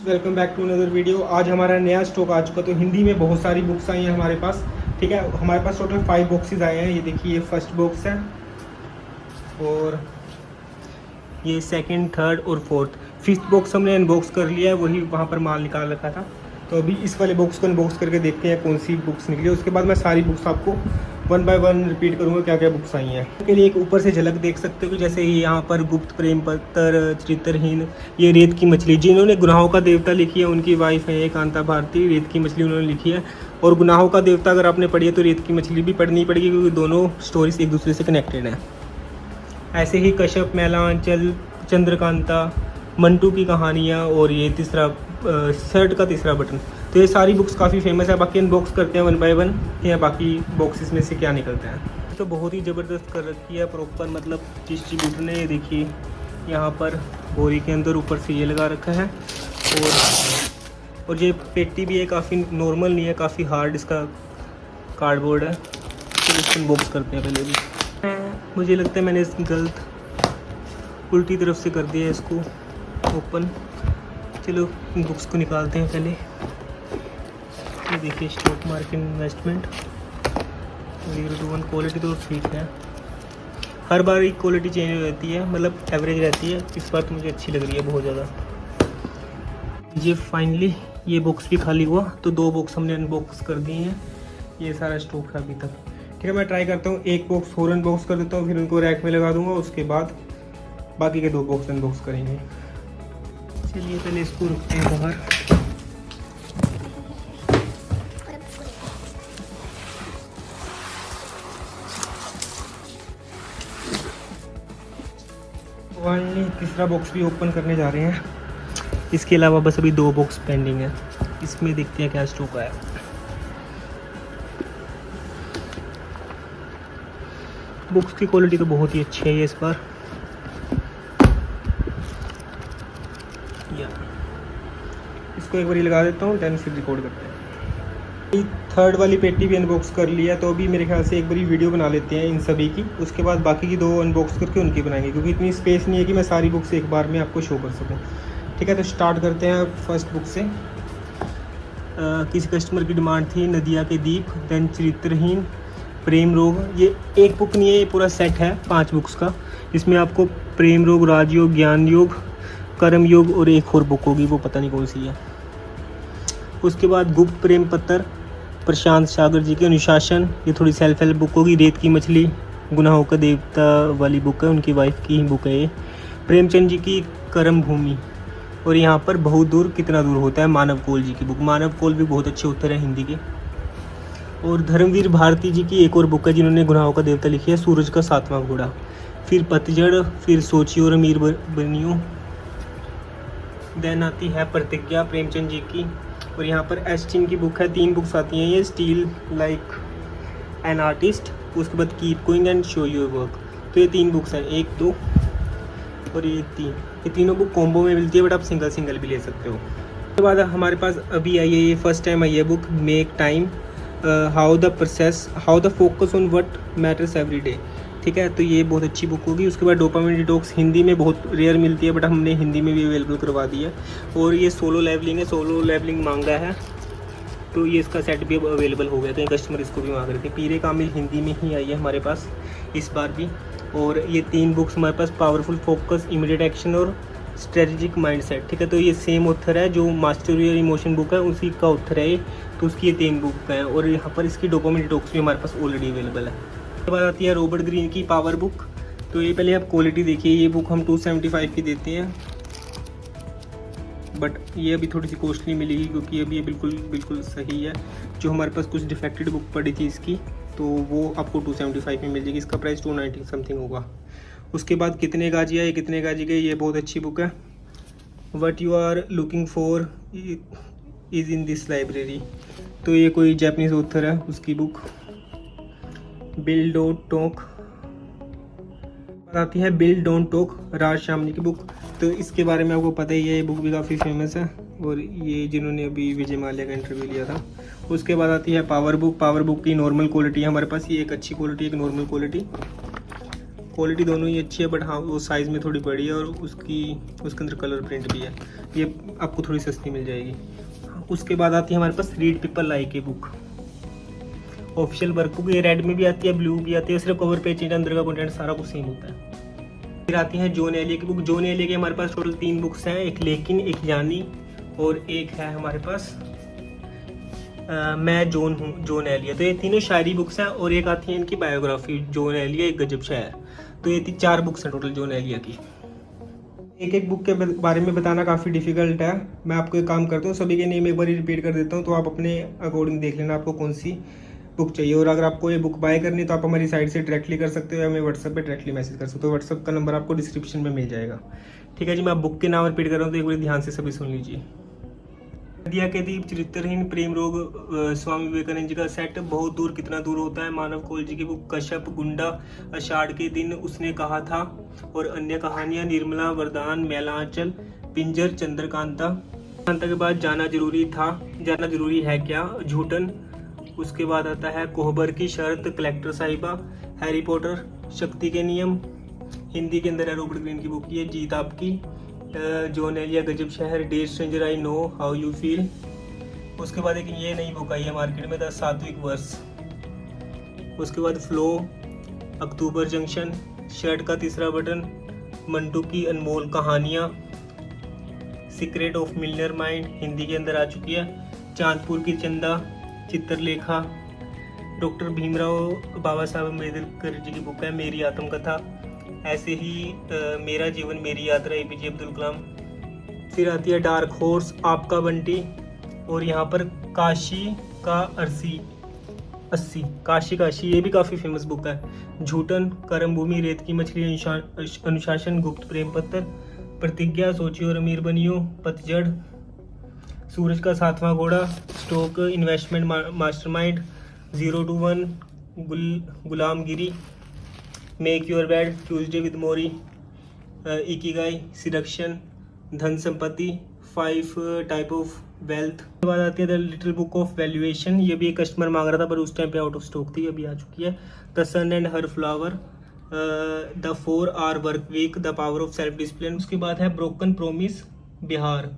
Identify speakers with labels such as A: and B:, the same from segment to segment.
A: Welcome back to another video. आज हमारा नया स्टॉक आ चुका, तो हिंदी में बहुत सारी बुक्स आई हैं हमारे पास। ठीक है, हमारे पास टोटल 5 बॉक्सेस आए हैं। ये देखिए, ये फर्स्ट बॉक्स है और ये सेकंड, थर्ड और फोर्थ। फिफ्थ बॉक्स हमने अनबॉक्स कर लिया है, वही वहाँ पर माल निकाल रखा था। तो अभी इस वाले बॉक्स को अनबॉक्स करके देखते हैं कौन सी बुक्स निकली। उसके बाद मैं सारी बुक्स आपको 1 बाय 1 रिपीट करूँगा क्या क्या बुक्स आई हैं। के लिए एक ऊपर से झलक देख सकते हो, जैसे यहाँ पर गुप्त प्रेम पत्र, चरित्रहीन, ये रेत की मछली। जिन्होंने गुनाहों का देवता लिखी है उनकी वाइफ है ये कांता भारती। रेत की मछली उन्होंने लिखी है। और गुनाहों का देवता अगर आपने पढ़ी है तो रेत की मछली भी पढ़नी पड़ेगी, क्योंकि दोनों स्टोरीज एक दूसरे से कनेक्टेड हैं। ऐसे ही कश्यप, मैलांचल, चंद्रकांता, मंटू की कहानियाँ और ये तीसरा शर्ट का तीसरा बटन। तो ये सारी बुक्स काफ़ी फेमस है। बाकी अनबॉक्स करते हैं 1 बाय 1 या बाकी बॉक्सेस में से क्या निकलता है। तो बहुत ही ज़बरदस्त कर रखी है प्रॉपर, मतलब डिस्ट्रीब्यूटर ने। ये देखिए, यहाँ पर बोरी के अंदर ऊपर से ये लगा रखा है। और ये पेटी भी है, काफ़ी नॉर्मल नहीं है, काफ़ी हार्ड इसका कार्डबोर्ड है। तो इसको अनबॉक्स करते हैं पहले भी। मुझे लगता है मैंने इस गलत उल्टी तरफ से कर दिया है इसको ओपन। चलो बुक्स को निकालते हैं पहले। ये देखिए, stock market investment 0 to 1। Quality तो ठीक है, हर बार एक क्वालिटी चेंज हो जाती है, मतलब एवरेज रहती है। इस बार तो मुझे अच्छी लग रही है बहुत ज़्यादा। ये फाइनली ये बॉक्स भी खाली हुआ, तो 2 बॉक्स हमने अनबॉक्स कर दिए हैं। ये सारा स्टॉक है अभी तक। ठीक है, मैं ट्राई करता हूँ एक बॉक्स और अनबॉक्स कर देता हूँ, फिर उनको रैक में लगा दूँगा। उसके बाद बाकी के 2 बॉक्स अनबॉक्स करेंगे। चलिए पहले इसको रखते हैं बाहर। फाइनली तीसरा बॉक्स भी ओपन करने जा रहे हैं। इसके अलावा बस अभी 2 बॉक्स पेंडिंग है। इसमें देखते हैं क्या स्टॉक है। बुक्स की क्वालिटी तो बहुत ही अच्छी है ये इस बार। इसको एक बार लगा देता हूँ, देन फिर रिकॉर्ड करते हैं। थर्ड वाली पेटी भी अनबॉक्स कर लिया, तो अभी मेरे ख्याल से एक बारी वीडियो बना लेते हैं इन सभी की। उसके बाद बाकी की 2 अनबॉक्स करके उनकी बनाएंगे, क्योंकि इतनी स्पेस नहीं है कि मैं सारी बुक्स एक बार में आपको शो कर सकूं। ठीक है, तो स्टार्ट करते हैं फर्स्ट बुक से। किसी कस्टमर की डिमांड थी नदिया के दीप, देन चरित्रहीन, प्रेम रोग। ये एक बुक नहीं है, ये पूरा सेट है 5 बुक्स का। इसमें आपको प्रेम रोग, राजयोग, ज्ञान योग, कर्म योग और एक और बुक होगी, वो पता नहीं कौन सी है। उसके बाद गुप्त प्रेम पत्र, प्रशांत सागर जी के अनुशासन, ये थोड़ी सेल्फ हेल्प बुक होगी। रेत की मछली, गुनाहों का देवता वाली बुक है, उनकी वाइफ की ही बुक है ये। प्रेमचंद जी की कर्म भूमि। और यहाँ पर बहुत दूर कितना दूर होता है, मानव कौल जी की बुक। मानव कौल भी बहुत अच्छे उत्तर हैं हिंदी के। और धर्मवीर भारती जी की एक और बुक है, जिन्होंने गुनाहों का देवता लिखी है, सूरज का 7वां घोड़ा। फिर पतझड़, फिर सोचियो और अमीर बनियो। देन आती है प्रतिज्ञा, प्रेमचंद जी की। और यहाँ पर एस्टिन की बुक है, 3 बुक्स आती हैं ये। स्टील लाइक एन आर्टिस्ट, उसके बाद keep going and show your work. तो ये 3 बुक्स हैं, 1, 2 और ये 3। ये तीनों बुक कॉम्बो में मिलती है, बट आप सिंगल सिंगल भी ले सकते हो। उसके बाद हमारे पास अभी आई है, ये फर्स्ट टाइम आई है book, make time, how the focus on what matters every day. ठीक है, तो ये बहुत अच्छी बुक होगी। उसके बाद डोपामिन डिटॉक्स, हिंदी में बहुत रेयर मिलती है, बट हमने हिंदी में भी अवेलेबल करवा दी है। और ये सोलो लेवलिंग है, सोलो लेवलिंग मांगा है, तो ये इसका सेट भी अब अवेलेबल हो गया। तो ये कस्टमर इसको भी मांग रहे थे। पीरे कामिल हिंदी में ही आई है हमारे पास इस बार भी। और ये 3 बुक्स हमारे पास, पावरफुल फोकस, इमीडिएट एक्शन और स्ट्रेटेजिक माइंडसेट। ठीक है, तो ये सेम ऑथर है जो मास्टर योर इमोशन बुक है, उसी का ऑथर है ये। तो उसकी ये 3 बुक हैं। और यहाँ पर इसकी डोपामिन डिटॉक्स भी हमारे पास ऑलरेडी अवेलेबल है। उसके बाद आती है रॉबर्ट ग्रीन की पावर बुक। तो ये पहले आप क्वालिटी देखिए, ये बुक हम 275 की देते हैं, बट ये अभी थोड़ी सी कॉस्टली मिलेगी, क्योंकि अभी ये बिल्कुल सही है। जो हमारे पास कुछ डिफेक्टेड बुक पड़ी थी इसकी, तो वो आपको 275 में मिल जाएगी। इसका प्राइस 290 समथिंग होगा। उसके बाद कितने गाजी है, कितने गाजी गए, ये बहुत अच्छी बुक है। What you are looking for is in this library. तो ये कोई जापानीज ऑथर है, उसकी बुक। बिल डोंट टॉक आती है, बिल डोंट टॉक, राज शामली की बुक। तो इसके बारे में आपको पता ही है, ये बुक भी काफ़ी फेमस है, और ये जिन्होंने अभी विजय माल्या का इंटरव्यू लिया था। उसके बाद आती है पावर बुक। पावर बुक की नॉर्मल क्वालिटी है हमारे पास, ये एक अच्छी क्वालिटी, एक नॉर्मल क्वालिटी। क्वालिटी दोनों ही अच्छी है, बट हाँ वो साइज़ में थोड़ी बड़ी है और उसके अंदर कलर प्रिंट भी है। ये आपको थोड़ी सस्ती मिल जाएगी। उसके बाद आती है हमारे पास read people like a book, official work book. ये रेड में भी आती है, ब्लू भी आती है, सिर्फ कवर पेज चेंज, अंदर का कंटेंट सारा कुछ सेम होता है। फिर आती है जॉन एलिया की बुक। जॉन एलिया के हमारे पास टोटल 3 बुक्स हैं, एक लेकिन, एक यानी और एक है हमारे पास मैं जॉन हूँ, जॉन एलिया। तो ये तीनों शायरी बुक्स हैं और एक आती है इनकी बायोग्राफी, जॉन एलिया एक गजब शायर। तो ये 4 बुक्स हैं टोटल जॉन एलिया की। एक एक बुक के बारे में बताना काफ़ी डिफिकल्ट है। मैं आपको एक काम करता हूँ, सभी के नेम एक बार रिपीट कर देता हूँ, तो आप अपने अकॉर्डिंग देख लेना आपको कौन सी बुक चाहिए। और अगर आपको ये बुक बाय करनी है तो आप हमारी साइट से डायरेक्टली कर सकते हो या हमें व्हाट्सएप पे डायरेक्टली मैसेज कर सकते हो। व्हाट्सएप का नंबर आपको डिस्क्रिप्शन में मिल जाएगा। ठीक है जी, मैं बुक के नाम रिपीट कर रहा हूँ तो एक बार ध्यान से सभी सुन लीजिए। नदिया के दीप, चरित्रहीन, प्रेम रोग, स्वामी विवेकानंद जी का सेट, बहुत दूर कितना दूर होता है, मानव कौल जी की बुक, कश्यप, गुंडा, आषाढ़ के दिन, उसने कहा था और अन्य कहानियां, निर्मला, वरदान, मैलांचल, पिंजर, चंद्रकांता। कांता के बाद जाना जरूरी था, जाना जरूरी है क्या, झूठन। उसके बाद आता है कोहबर की शर्त, कलेक्टर साहिबा, हैरी पॉटर, शक्ति के नियम। हिंदी के अंदर है रॉबर्ट ग्रीन की बुक, ये जीत आपकी, जॉन एलिया गजब शहर, dear stranger I know how you feel. उसके बाद एक ये नई बुक आई है मार्केट में, द सात्विक वर्ष। उसके बाद फ्लो, अक्टूबर जंक्शन, शर्ट का तीसरा बटन, मंटू की अनमोल कहानियाँ, सीक्रेट ऑफ मिलनर माइंड हिंदी के अंदर आ चुकी है, चांदपुर की चंदा, चित्रलेखा, डॉक्टर भीमराव बाबा साहब अम्बेडकर जी की बुक है, मेरी आत्मकथा, ऐसे ही मेरा जीवन मेरी यात्रा, एपीजे अब्दुल कलाम। फिर आती है डार्क हॉर्स, आपका बंटी, और यहाँ पर काशी का अस्सी, काशी, ये भी काफ़ी फेमस बुक है, झूठन, करम भूमि, रेत की मछली, अनुशासन, गुप्त प्रेम पत्र, प्रतिज्ञा, सोचियो और अमीर बनियो, पतझड़, सूरज का 7वां घोड़ा, stock investment mastermind, 0 to 1, Gulamgiri, make your bed, Tuesday with Mori, Ikigai, seduction, धन संपत्ति, 5 टाइप ऑफ वेल्थ। उसके बाद आती है the little book of valuation, ये भी एक कस्टमर मांग रहा था पर उस टाइम पे आउट ऑफ स्टॉक थी, अभी आ चुकी है। The sun and her flowers, the 4-hour work week, the power of self discipline. उसके बाद है ब्रोकन प्रोमिस, बिहार,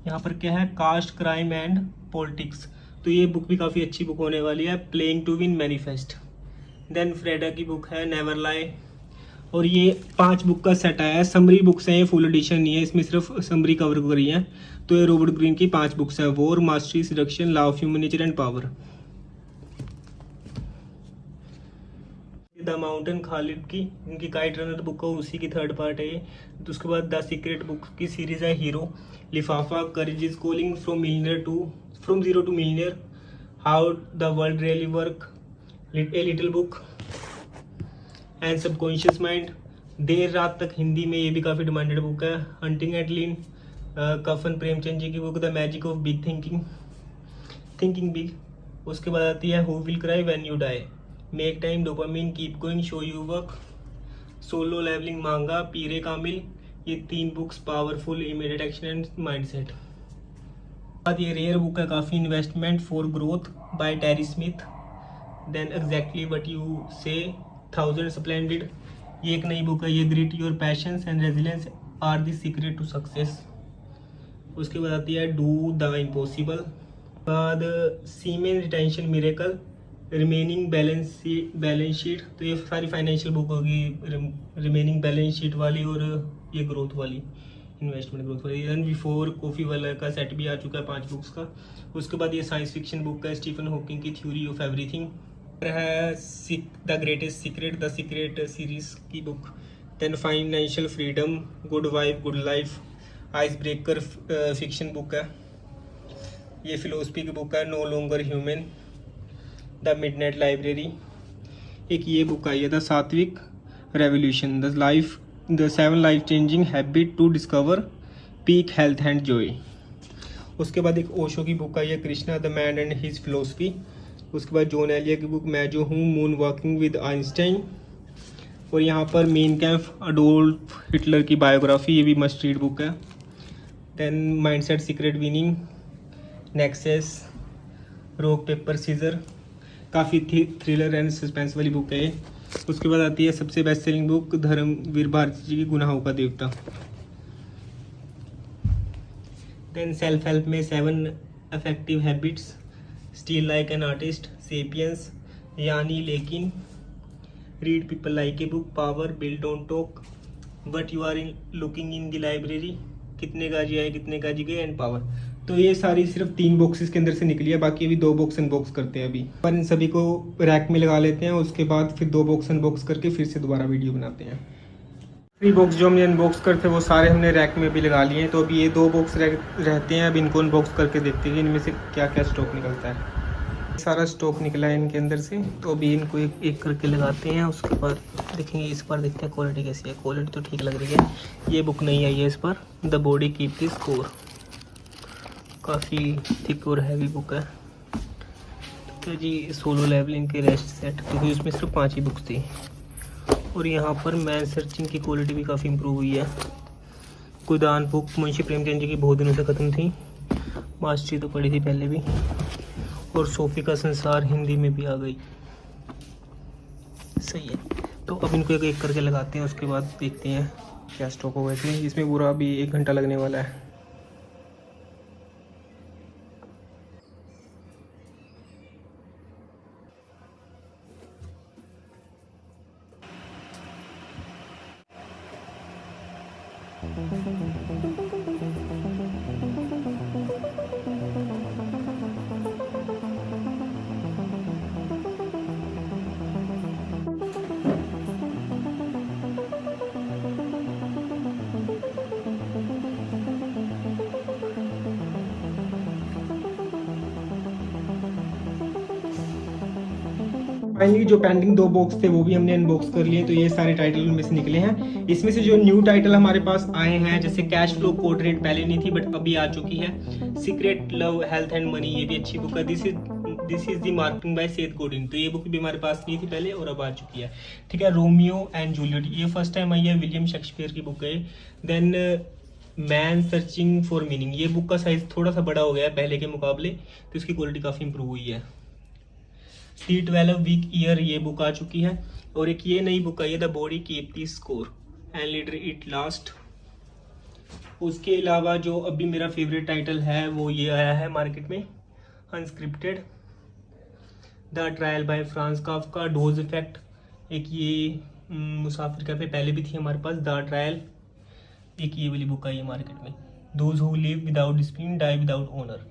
A: यहाँ पर क्या है, कास्ट, क्राइम एंड पॉलिटिक्स। तो ये बुक भी काफ़ी अच्छी बुक होने वाली है, playing to win manifest. Then Freida की बुक है नेवर लाई, और ये 5 बुक का सेट आया है, समरी बुक्स हैं, ये फुल एडिशन नहीं है, इसमें सिर्फ समरी कवर करी है। तो ये रॉबर्ट ग्रीन की 5 बुक्स है, war, mastery, seduction, law of human nature and power. The mountain Khalid की, इनकी काइट रनर बुक है, उसी की 3rd पार्ट है ये। तो उसके बाद द सीक्रेट बुक की सीरीज है हीरो, लिफाफा, courage is calling, from zero to millionaire, how the world really work, a little book and subconscious mind, देर रात तक, हिंदी में ये भी काफ़ी डिमांडेड बुक है, haunting Adeline, Kafan Premchand ji की book, the magic of big thinking big. उसके बाद आती है who will cry when you die, make time, dopamine, keep going, show you work, solo leveling, manga, Peere Kamil. ये 3 books powerful, immediate action and mindset. बाद ये rare book है काफ़ी, investment for growth by Terry Smith, then exactly what you say, 1000 splendid. ये एक नई book है, ये grit, your passions and resilience are the secret to success. उसके बाद आती है डू द इम्पॉसिबल, बाद semen retention miracle, remaining balance sheet. तो ये सारी फाइनेंशियल बुक होगी, रिमेनिंग बैलेंस शीट वाली और ये ग्रोथ वाली, इन्वेस्टमेंट ग्रोथ वाली। रन बिफोर कॉफी वाला का सेट भी आ चुका है 5 बुक्स का। उसके बाद ये साइंस फिक्शन बुक है, स्टीफन हॉकिंग की थ्योरी ऑफ एवरीथिंग है, the greatest secret, the secret series की book. Then financial freedom, good wife good life, ice breaker fiction book है। ये फिलोसफी की बुक है, no longer human, the midnight library. एक ये book आई है, the Satvik revolution, the 7 life changing habit to discover peak health and joy. उसके बाद एक ओशो की बुक आई है, Krishna the man and his philosophy. उसके बाद जॉन एलिया की बुक मैं जो हूँ, मून वॉकिंग विद आइंस्टाइन। और यहाँ पर मेन कैंप, अडोल्फ हिटलर की बायोग्राफी, ये भी मस्ट रीड बुक है। Then mindset, secret winning, Nexus, rock paper scissors, काफ़ी थ्रिलर एंड सस्पेंस वाली बुक है। उसके बाद आती है सबसे best selling book Dharamvir Bharti ji की गुनाहों का देवता। देन सेल्फ हेल्प में 7 effective habits, steal like an artist, Sapiens, यानी लेकिन, read people like a book, power, build don't talk, but you are in looking in the library, कितने काजी आए कितने काजी गए, एंड पावर। तो ये सारी सिर्फ 3 बॉक्सेस के अंदर से निकली है, बाकी अभी 2 बॉक्स अनबॉक्स करते हैं अभी। पर इन सभी को रैक में लगा लेते हैं, उसके बाद फिर 2 बॉक्स अनबॉक्स करके फिर से दोबारा वीडियो बनाते हैं। 3 बॉक्स जो हमने अनबॉक्स करते वो सारे हमने रैक में भी लगा लिए हैं। तो अभी ये 2 बॉक्स रहते हैं, अब इनको अनबॉक्स करके देखते हैं इनमें से क्या क्या स्टॉक निकलता है। सारा स्टॉक निकला है इनके अंदर से, तो अभी इनको एक एक करके लगाते हैं। उसके बाद देखेंगे, इस पर देखते हैं क्वालिटी कैसी है। क्वालिटी तो ठीक लग रही है। ये बुक नहीं आई है इस पर, the body keep the score, काफ़ी थिक और हैवी बुक है। तो जी सोलो लेवलिंग के रेस्ट सेट, क्योंकि उसमें सिर्फ 5 ही बुक्स थी। और यहाँ पर मैन सर्चिंग की क्वालिटी भी काफ़ी इम्प्रूव हुई है। गोदान बुक मुंशी प्रेमचंद जी की बहुत दिनों से ख़त्म थी, मास्टरी तो पढ़ी थी पहले भी। और सोफी का संसार हिंदी में भी आ गई, सही है। तो अब इनको एक एक करके लगाते हैं, उसके बाद देखते हैं क्या स्टॉक होगा इसमें। इसमें पूरा अभी 1 घंटा लगने वाला है। फाइनली जो पेंडिंग 2 बॉक्स थे वो भी हमने अनबॉक्स कर लिए। तो ये सारे टाइटल उनमें से निकले हैं। इसमें से जो न्यू टाइटल हमारे पास आए हैं, जैसे कैश फ्लो कोड रेट पहले नहीं थी बट अभी आ चुकी है। Secret love health and money, ये भी अच्छी बुक है। This is the marketing bye Seth Godin, तो ये बुक भी हमारे पास नहीं थी पहले और अब आ चुकी है। ठीक है। रोमियो एंड जूलियट, ये फर्स्ट टाइम आई है, विलियम शेक्सपियर की बुक है। Then man searching for meaning, ये बुक का साइज थोड़ा सा बड़ा हो गया है पहले के मुकाबले, तो इसकी क्वालिटी काफ़ी इंप्रूव हुई है। दी 12 वीक ईयर, ये बुक आ चुकी है। और एक ये नई बुक आई है, the body keep the score and leader it last. उसके अलावा जो अभी मेरा फेवरेट टाइटल है वो ये आया है मार्केट में, unscripted, the trial by France Kafka, dose effect. एक ये मुसाफिर कैफे पहले भी थी हमारे पास, द ट्रायल। एक ये वाली बुक आई है मार्केट में, those who live without discipline die without honour.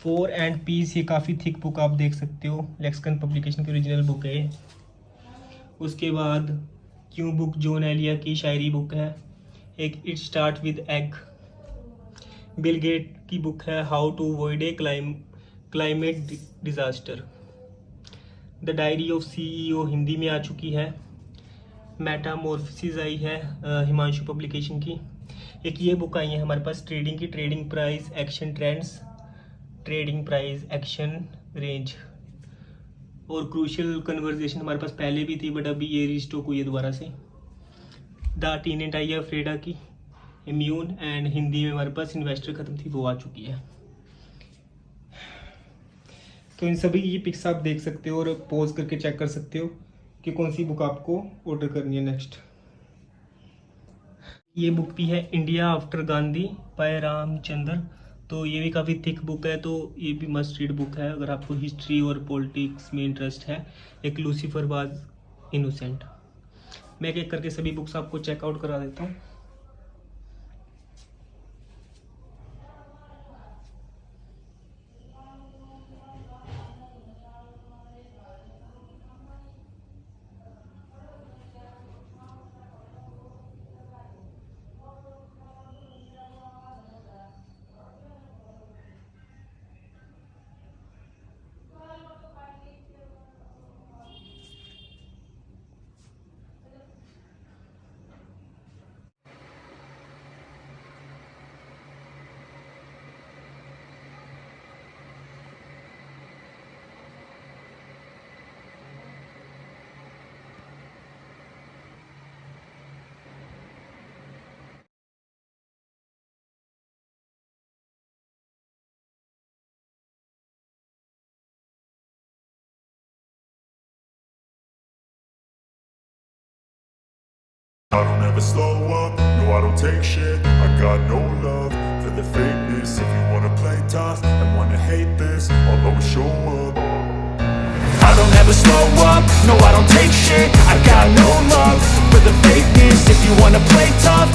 A: 4 and peace, ये काफ़ी थिक बुक आप देख सकते हो, लेक्सिकन पब्लिकेशन की ओरिजिनल बुक है। उसके बाद क्यों बुक जॉन एलिया की शायरी बुक है। एक it start with egg, Bill Gate की बुक है, how to avoid a climate disaster. The diary of CEO Hindi में आ चुकी है। मेटामॉर्फोसिस आई है हिमांशु पब्लिकेशन की। एक ये बुक आई है हमारे पास ट्रेडिंग की, trading price action trends, trading price action range. और क्रूशियल कन्वर्सेशन हमारे पास पहले भी थी बट अभी ये रीस्टॉक हुई है दोबारा से। द टीनेट आई है फ्रेडा की, इम्यून। एंड हिंदी में हमारे पास इन्वेस्टर खत्म थी, वो आ चुकी है। तो इन सभी की पिक्स आप देख सकते हो और पॉज करके चेक कर सकते हो कि कौन सी बुक आपको ऑर्डर करनी है नेक्स्ट। ये बुक भी है, India after Gandhi by Ramchandra. तो ये भी काफ़ी थिक बुक है, तो ये भी मस्ट रीड बुक है अगर आपको हिस्ट्री और पॉलिटिक्स में इंटरेस्ट है। एक लूसीफर वाज इनोसेंट। मैं एक एक करके सभी बुक्स आपको चेकआउट करा देता हूँ।
B: I don't ever slow up, no I don't take shit. I got no love for the fakeness. If you wanna play tough and wanna hate this, I'll always show up. I don't ever slow up, no I don't take shit. I got no love for the fakeness. If you wanna play tough